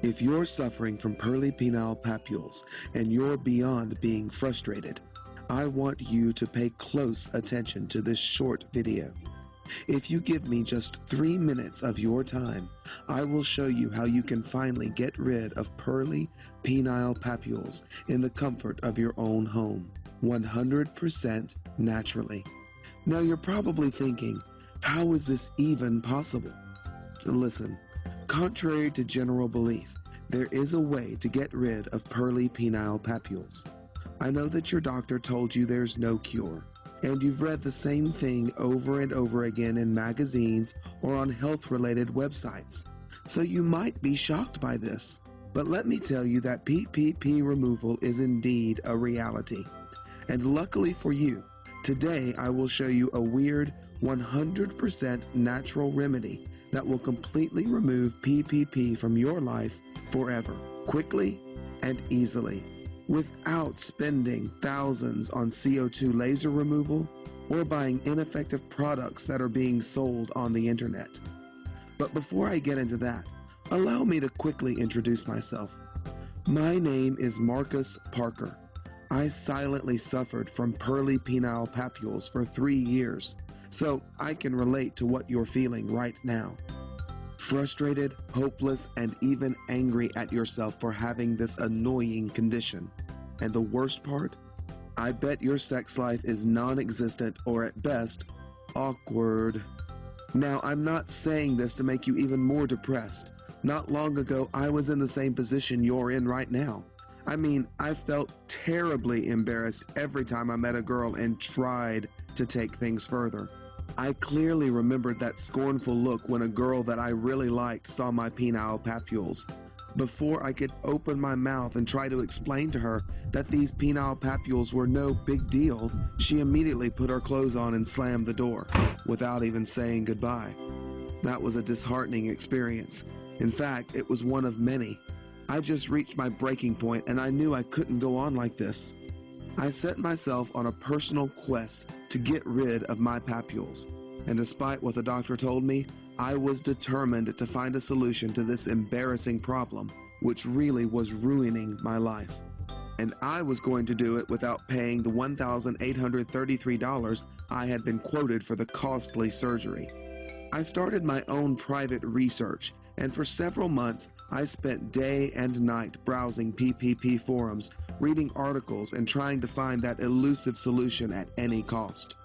If you're suffering from pearly penile papules and you're beyond being frustrated, I want you to pay close attention to this short video. If you give me just 3 minutes of your time, I will show you how you can finally get rid of pearly penile papules in the comfort of your own home, 100% naturally. Now you're probably thinking, how is this even possible? Listen, contrary to general belief, there is a way to get rid of pearly penile papules. I know that your doctor told you there's no cure, and you've read the same thing over and over again in magazines or on health-related websites, so you might be shocked by this. But let me tell you that PPP removal is indeed a reality. And luckily for you, today I will show you a weird 100% natural remedy that will completely remove PPP from your life forever, quickly and easily, without spending thousands on CO2 laser removal or buying ineffective products that are being sold on the internet. But before I get into that, allow me to quickly introduce myself. My name is Marcus Parker. I silently suffered from pearly penile papules for 3 years, so I can relate to what you're feeling right now. Frustrated, hopeless, and even angry at yourself for having this annoying condition. And the worst part? I bet your sex life is non-existent or at best, awkward. Now, I'm not saying this to make you even more depressed. Not long ago, I was in the same position you're in right now. I mean, I felt terribly embarrassed every time I met a girl and tried to take things further. I clearly remembered that scornful look when a girl that I really liked saw my penile papules. Before I could open my mouth and try to explain to her that these penile papules were no big deal, she immediately put her clothes on and slammed the door, without even saying goodbye. That was a disheartening experience. In fact, it was one of many. I just reached my breaking point and I knew I couldn't go on like this. I set myself on a personal quest to get rid of my papules, and despite what the doctor told me, I was determined to find a solution to this embarrassing problem, which really was ruining my life. And I was going to do it without paying the $1,833 I had been quoted for the costly surgery. I started my own private research, and for several months, I spent day and night browsing PPP forums, reading articles, and trying to find that elusive solution at any cost.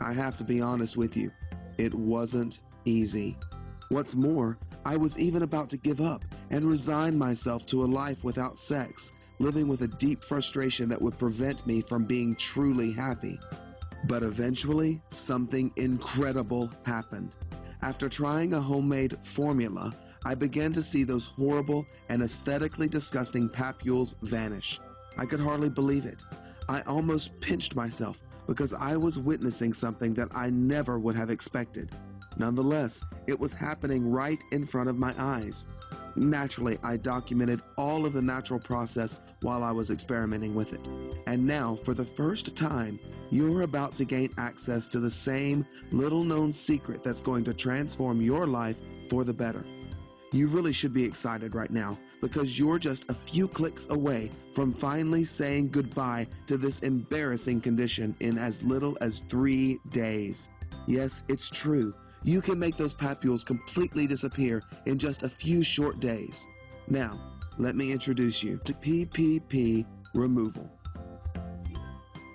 I have to be honest with you, it wasn't easy. What's more, I was even about to give up and resign myself to a life without sex, living with a deep frustration that would prevent me from being truly happy. But eventually, something incredible happened. After trying a homemade formula, I began to see those horrible and aesthetically disgusting papules vanish. I could hardly believe it. I almost pinched myself because I was witnessing something that I never would have expected. Nonetheless, it was happening right in front of my eyes. Naturally, I documented all of the natural process while I was experimenting with it. And now, for the first time, you're about to gain access to the same little-known secret that's going to transform your life for the better. You really should be excited right now because you're just a few clicks away from finally saying goodbye to this embarrassing condition in as little as 3 days. Yes, it's true. You can make those papules completely disappear in just a few short days. Now, let me introduce you to PPP removal.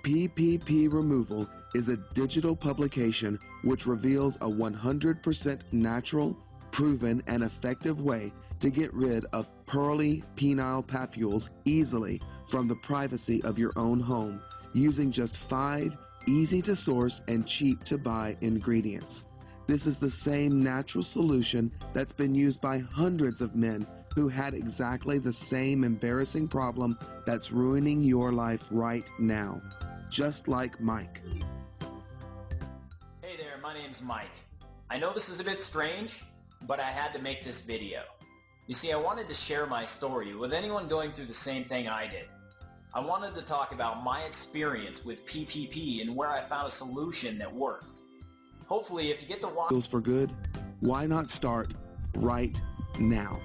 PPP removal is a digital publication which reveals a 100% natural, proven, and effective way to get rid of pearly penile papules easily from the privacy of your own home using just 5 easy-to-source and cheap-to-buy ingredients. This is the same natural solution that's been used by hundreds of men who had exactly the same embarrassing problem that's ruining your life right now, just like Mike. Hey there, my name's Mike. I know this is a bit strange, but I had to make this video. You see, I wanted to share my story with anyone going through the same thing I did. I wanted to talk about my experience with PPP and where I found a solution that worked. Hopefully, if you get to watch for good, why not start right now?